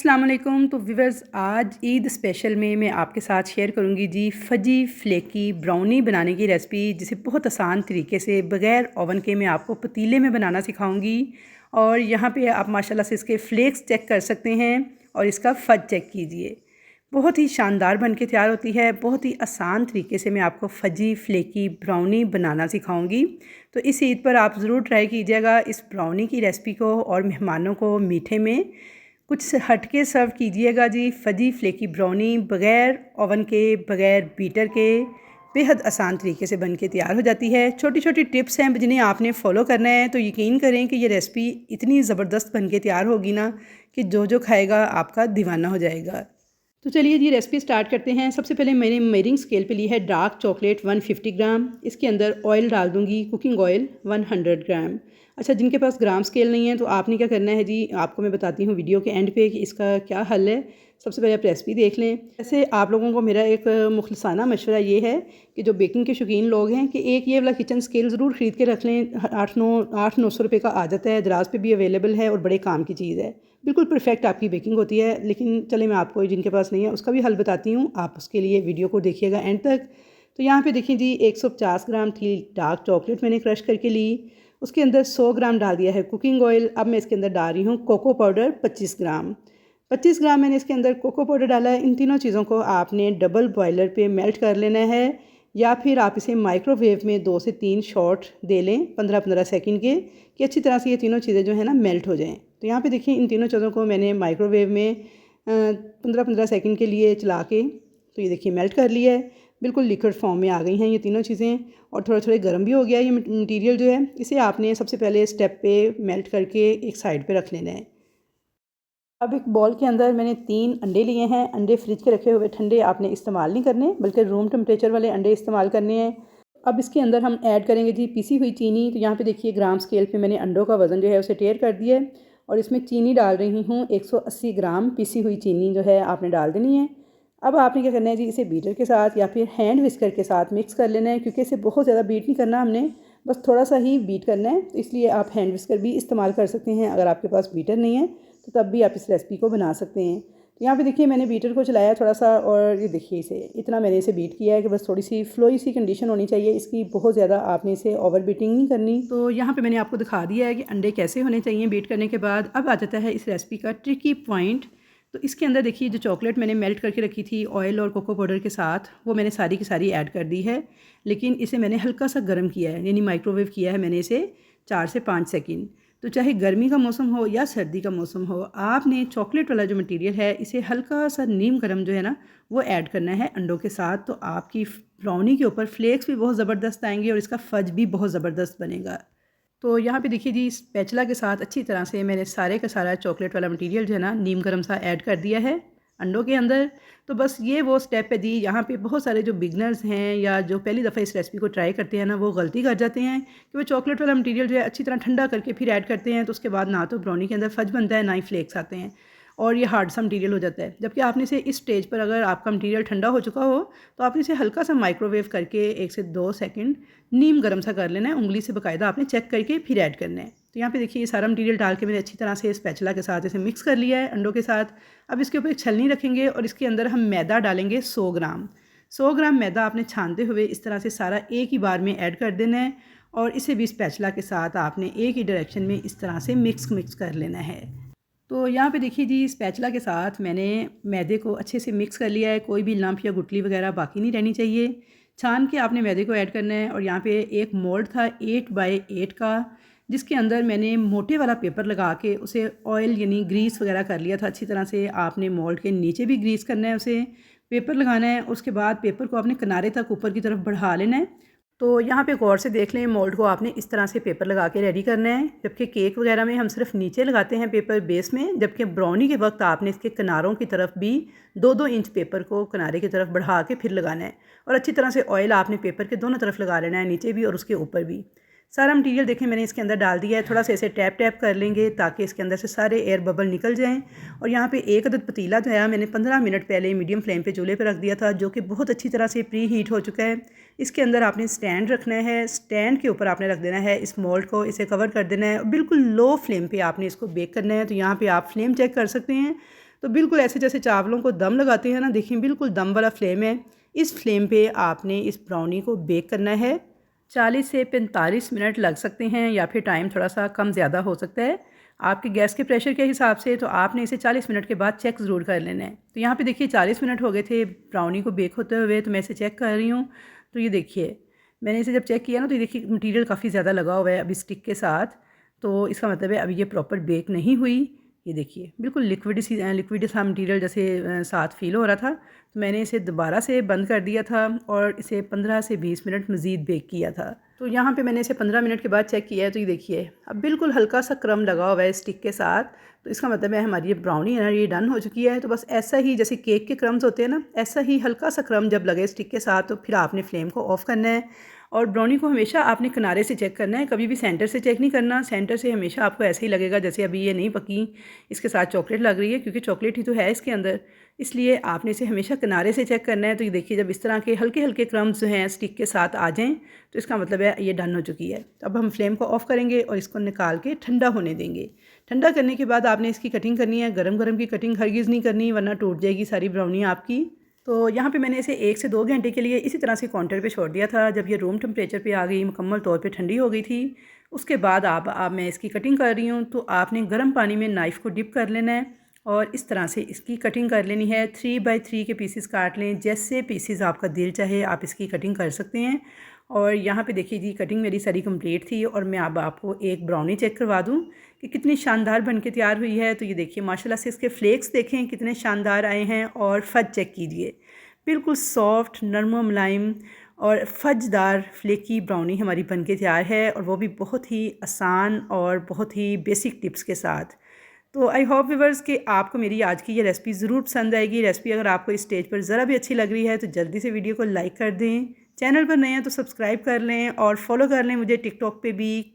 अस्सलाम वालेकुम। तो व्यूअर्स, आज ईद स्पेशल में मैं आपके साथ शेयर करूंगी जी फजी फ्लेकी ब्राउनी बनाने की रेसिपी, जिसे बहुत आसान तरीके से बग़ैर ओवन के मैं आपको पतीले में बनाना सिखाऊंगी। और यहाँ पे आप माशाल्लाह से इसके फ्लेक्स चेक कर सकते हैं और इसका फज चेक कीजिए। बहुत ही शानदार बन के तैयार होती है। बहुत ही आसान तरीके से मैं आपको फजी फ्लेकी ब्राउनी बनाना सिखाऊंगी। तो इस ईद पर आप ज़रूर ट्राई कीजिएगा इस ब्राउनी की रेसिपी को, और मेहमानों को मीठे में कुछ हटके सर्व कीजिएगा जी। फजी फ्लेकी ब्राउनी बग़ैर ओवन के, बग़ैर बीटर के, बेहद आसान तरीके से बन के तैयार हो जाती है। छोटी छोटी टिप्स हैं जिन्हें आपने फॉलो करना है, तो यकीन करें कि ये रेसिपी इतनी ज़बरदस्त बन के तैयार होगी ना कि जो खाएगा आपका दीवाना हो जाएगा। तो चलिए जी रेसिपी स्टार्ट करते हैं। सबसे पहले मैंने मेजरिंग स्केल पे ली है डार्क चॉकलेट 150 ग्राम। इसके अंदर ऑयल डाल दूंगी, कुकिंग ऑयल 100 ग्राम। अच्छा, जिनके पास ग्राम स्केल नहीं है तो आपने क्या करना है जी, आपको मैं बताती हूँ वीडियो के एंड पे कि इसका क्या हल है। सबसे पहले आप रेसिपी देख लें। ऐसे आप लोगों को मेरा एक मुखलसाना मशवरा ये है कि जो बेकिंग के शौकीन लोग हैं कि एक ये वाला किचन स्केल ज़रूर ख़रीद के रख लें। 800-900 रुपये का आ जाता है, दराज पे भी अवेलेबल है और बड़े काम की चीज़ है। बिल्कुल परफेक्ट आपकी बेकिंग होती है। लेकिन चले मैं आपको जिनके पास नहीं है उसका भी हल बताती हूँ, आप उसके लिए वीडियो को देखिएगा एंड तक। तो यहाँ पे देखिए जी 150 ग्राम थी डार्क चॉकलेट मैंने क्रश करके ली। उसके अंदर 100 ग्राम डाल दिया है कुकिंग ऑयल। अब मैं इसके अंदर डाल रही हूँ कोको पाउडर 25 ग्राम। 25 ग्राम मैंने इसके अंदर कोको पाउडर डाला है। इन तीनों चीज़ों को आपने डबल बॉयलर पे मेल्ट कर लेना है, या फिर आप इसे माइक्रोवेव में 2 से 3 शॉट दे लें 15-15 सेकंड के, कि अच्छी तरह से ये तीनों चीज़ें जो है ना मेल्ट हो जाएं। तो यहाँ पे देखिए इन तीनों चीज़ों को मैंने माइक्रोवेव में 15-15 सेकंड के लिए चला के, तो ये देखिए मेल्ट कर लिया है। बिल्कुल लिक्विड फॉर्म में आ गई हैं ये तीनों चीज़ें, और थोड़े थोड़े गर्म भी हो गया ये मटीरियल जो है। इसे आपने सबसे पहले स्टेप पे मेल्ट करके एक साइड पे रख लेना है। अब एक बॉल के अंदर मैंने 3 अंडे लिए हैं। अंडे फ्रिज के रखे हुए ठंडे आपने इस्तेमाल नहीं करने, बल्कि रूम टेम्परेचर वाले अंडे इस्तेमाल करने हैं। अब इसके अंदर हम ऐड करेंगे जी पिसी हुई चीनी। तो यहाँ पे देखिए ग्राम स्केल पे मैंने अंडों का वज़न जो है उसे टेयर कर दिया है, और इसमें चीनी डाल रही हूँ 180 ग्राम पिसी हुई चीनी जो है आपने डाल देनी है। अब आपने क्या करना है जी, इसे बीटर के साथ या फिर हैंड विस्कर के साथ मिक्स कर लेना है, क्योंकि इसे बहुत ज़्यादा बीट नहीं करना हमने, बस थोड़ा सा ही बीट करना है। तो इसलिए आप हैंड विस्कर भी इस्तेमाल कर सकते हैं। अगर आपके पास बीटर नहीं है तो तब भी आप इस रेसिपी को बना सकते हैं। तो यहाँ पे देखिए मैंने बीटर को चलाया थोड़ा सा, और ये देखिए इसे इतना मैंने इसे बीट किया है कि बस थोड़ी सी फ्लोई सी कंडीशन होनी चाहिए इसकी। बहुत ज़्यादा आपने इसे ओवर बीटिंग नहीं करनी। तो यहाँ पे मैंने आपको दिखा दिया है कि अंडे कैसे होने चाहिए बीट करने के बाद। अब आ जाता है इस रेसिपी का ट्रिकी पॉइंट। तो इसके अंदर देखिए जो चॉकलेट मैंने मेल्ट करके रखी थी ऑयल और कोको पाउडर के साथ, वो मैंने सारी की सारी ऐड कर दी है। लेकिन इसे मैंने हल्का सा गर्म किया है, यानी माइक्रोवेव किया है मैंने इसे 4 से 5 सेकंड। तो चाहे गर्मी का मौसम हो या सर्दी का मौसम हो, आपने चॉकलेट वाला जो मटेरियल है इसे हल्का सा नीम गर्म जो है ना वो ऐड करना है अंडों के साथ। तो आपकी ब्राउनी के ऊपर फ्लेक्स भी बहुत ज़बरदस्त आएंगे और इसका फज भी बहुत ज़बरदस्त बनेगा। तो यहाँ पे देखिए जी स्पैचुला के साथ अच्छी तरह से मैंने सारे का सारा चॉकलेट वाला मटेरियल जो है ना नीम गर्म सा ऐड कर दिया है अंडों के अंदर। तो बस ये वो स्टेप है जी। यहाँ पे बहुत सारे जो बिगनर्स हैं या जो पहली दफ़ा इस रेसिपी को ट्राई करते हैं ना, वो गलती कर जाते हैं कि वो चॉकलेट वाला मटेरियल जो है अच्छी तरह ठंडा करके फिर ऐड करते हैं। तो उसके बाद ना तो ब्राउनी के अंदर फज बनता है, ना ही फ्लेक्स आते हैं, और ये हार्ड सा मटीरियल हो जाता है। जबकि आपने इसे इस स्टेज पर, अगर आपका मटीरियल ठंडा हो चुका हो, तो आपने इसे हल्का सा माइक्रोवेव करके 1 से 2 सेकंड नीम गर्म सा कर लेना है। उंगली से बाकायदा आपने चेक करके फिर ऐड करना है। तो यहाँ पे देखिए ये सारा मटीरियल डाल के मैंने अच्छी तरह से स्पैचुला के साथ इसे मिक्स कर लिया है अंडों के साथ। अब इसके ऊपर एक छलनी रखेंगे और इसके अंदर हम मैदा डालेंगे 100 ग्राम। 100 ग्राम मैदा आपने छानते हुए इस तरह से सारा एक ही बार में ऐड कर देना है, और इसे भी स्पैचुला के साथ आपने एक ही डायरेक्शन में इस तरह से मिक्स कर लेना है। तो यहाँ पे देखिए जी स्पैचुला के साथ मैंने मैदे को अच्छे से मिक्स कर लिया है। कोई भी लंप या गुठली वगैरह बाकी नहीं रहनी चाहिए। छान के आपने मैदे को ऐड करना है। और यहाँ पे एक मोल्ड था 8 बाय 8 का, जिसके अंदर मैंने मोटे वाला पेपर लगा के उसे ऑयल यानी ग्रीस वगैरह कर लिया था अच्छी तरह से। आपने मोल्ड के नीचे भी ग्रीस करना है, उसे पेपर लगाना है। उसके बाद पेपर को आपने किनारे तक ऊपर की तरफ बढ़ा लेना है। तो यहाँ पे गौर से देख लें, मोल्ड को आपने इस तरह से पेपर लगा के रेडी करना है। जबकि केक वगैरह में हम सिर्फ नीचे लगाते हैं पेपर बेस में, जबकि ब्राउनी के वक्त आपने इसके किनारों की तरफ भी 2-2 इंच पेपर को किनारे की तरफ बढ़ा के फिर लगाना है। और अच्छी तरह से ऑयल आपने पेपर के दोनों तरफ लगा लेना है, नीचे भी और उसके ऊपर भी। सारा मटीरियल देखें मैंने इसके अंदर डाल दिया है। थोड़ा सा इसे टैप टैप कर लेंगे ताकि इसके अंदर से सारे एयर बबल निकल जाएं। और यहाँ पे एक अदद पतीला जो है मैंने 15 मिनट पहले मीडियम फ्लेम पे चूल्हे पे रख दिया था, जो कि बहुत अच्छी तरह से प्री हीट हो चुका है। इसके अंदर आपने स्टैंड रखना है। स्टैंड के ऊपर आपने रख देना है इस मोल्ड को, इसे कवर कर देना है और बिल्कुल लो फ्लेम पर आपने इसको बेक करना है। तो यहाँ पर आप फ्लेम चेक कर सकते हैं। तो बिल्कुल ऐसे जैसे चावलों को दम लगाते हैं ना, देखिए बिल्कुल दम वाला फ्लेम है। इस फ्लेम पे आपने इस ब्राउनी को बेक करना है। 40 से 45 मिनट लग सकते हैं या फिर टाइम थोड़ा सा कम ज़्यादा हो सकता है आपके गैस के प्रेशर के हिसाब से। तो आपने इसे 40 मिनट के बाद चेक ज़रूर कर लेना है। तो यहाँ पे देखिए 40 मिनट हो गए थे ब्राउनी को बेक होते हुए, तो मैं इसे चेक कर रही हूँ। तो ये देखिए मैंने इसे जब चेक किया ना, तो ये देखिए मटीरियल काफ़ी ज़्यादा लगा हुआ है अभी स्टिक के साथ। तो इसका मतलब है अभी ये प्रॉपर बेक नहीं हुई। ये देखिए बिल्कुल लिक्विड सा मटीरियल जैसे साथ फील हो रहा था। तो मैंने इसे दोबारा से बंद कर दिया था और इसे 15 से 20 मिनट मज़ीद बेक किया था। तो यहाँ पे मैंने इसे 15 मिनट के बाद चेक किया है। तो ये देखिए अब बिल्कुल हल्का सा क्रम लगा हुआ है स्टिक के साथ। तो इसका मतलब है हमारी ये ब्राउनी है ना, ये डन हो चुकी है। तो बस ऐसा ही जैसे केक के क्रम्स होते हैं ना, ऐसा ही हल्का सा क्रम जब लगे स्टिक के साथ, तो फिर आपने फ्लेम को ऑफ़ करना है। और ब्राउनी को हमेशा आपने किनारे से चेक करना है, कभी भी सेंटर से चेक नहीं करना। सेंटर से हमेशा आपको ऐसे ही लगेगा जैसे अभी ये नहीं पकी, इसके साथ चॉकलेट लग रही है, क्योंकि चॉकलेट ही तो है इसके अंदर, इसलिए आपने इसे हमेशा किनारे से चेक करना है। तो ये देखिए जब इस तरह के हल्के हल्के क्रम्स जो हैं स्टिक के साथ आ जाएं, तो इसका मतलब है ये डन हो चुकी है। तो अब हम फ्लेम को ऑफ़ करेंगे और इसको निकाल के ठंडा होने देंगे। ठंडा करने के बाद आपने इसकी कटिंग करनी है। गरम गरम की कटिंग हरगिज़ नहीं करनी, वरना टूट जाएगी सारी ब्राउनी आपकी। तो यहाँ पे मैंने इसे 1 से 2 घंटे के लिए इसी तरह से काउंटर पे छोड़ दिया था। जब ये रूम टेम्परेचर पे आ गई, मुकम्मल तौर पे ठंडी हो गई थी, उसके बाद अब मैं इसकी कटिंग कर रही हूँ। तो आपने गर्म पानी में नाइफ़ को डिप कर लेना है और इस तरह से इसकी कटिंग कर लेनी है। 3x3 के पीसेस काट लें, जैसे पीसेस आपका दिल चाहे आप इसकी कटिंग कर सकते हैं। और यहाँ पे देखिए जी कटिंग मेरी सारी कंप्लीट थी और मैं अब आपको एक ब्राउनी चेक करवा दूँ कि कितनी शानदार बन के तैयार हुई है। तो ये देखिए माशाल्लाह से इसके फ्लेक्स देखें कितने शानदार आए हैं, और फज चेक कीजिए, बिल्कुल सॉफ्ट नरम मुलायम और फजदार फ्लेकी ब्राउनी हमारी बन के तैयार है, और वो भी बहुत ही आसान और बहुत ही बेसिक टिप्स के साथ। तो आई होप व्यूअर्स कि आपको मेरी आज की ये रेसिपी ज़रूर पसंद आएगी। रेसिपी अगर आपको इस स्टेज पर ज़रा भी अच्छी लग रही है तो जल्दी से वीडियो को लाइक कर दें। चैनल पर नए हैं तो सब्सक्राइब कर लें और फॉलो कर लें मुझे टिकटॉक पे भी,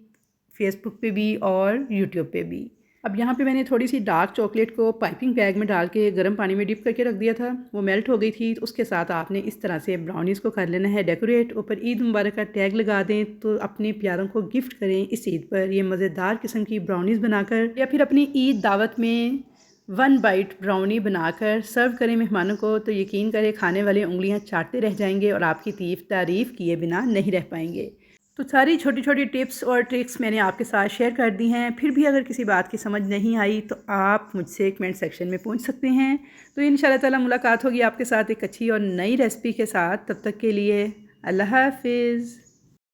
फेसबुक पे भी और यूट्यूब पे भी। अब यहाँ पे मैंने थोड़ी सी डार्क चॉकलेट को पाइपिंग बैग में डाल के गर्म पानी में डिप करके रख दिया था, वो मेल्ट हो गई थी। तो उसके साथ आपने इस तरह से ब्राउनीज़ को कर लेना है डेकोरेट। ऊपर ईद मुबारक का टैग लगा दें, तो अपने प्यारों को गिफ्ट करें इस ईद पर ये मज़ेदार किस्म की ब्राउनीज़ बनाकर, या फिर अपनी ईद दावत में 1 बाइट ब्राउनी बनाकर सर्व करें मेहमानों को। तो यकीन करें खाने वाले उंगलियां चाटते रह जाएंगे और आपकी तारीफ़ किए बिना नहीं रह पाएंगे। तो सारी छोटी छोटी टिप्स और ट्रिक्स मैंने आपके साथ शेयर कर दी हैं। फिर भी अगर किसी बात की समझ नहीं आई तो आप मुझसे कमेंट सेक्शन में पूछ सकते हैं। तो इंशाल्लाह ताला मुलाकात होगी आपके साथ एक अच्छी और नई रेसिपी के साथ। तब तक के लिए अल्लाह हाफिज़।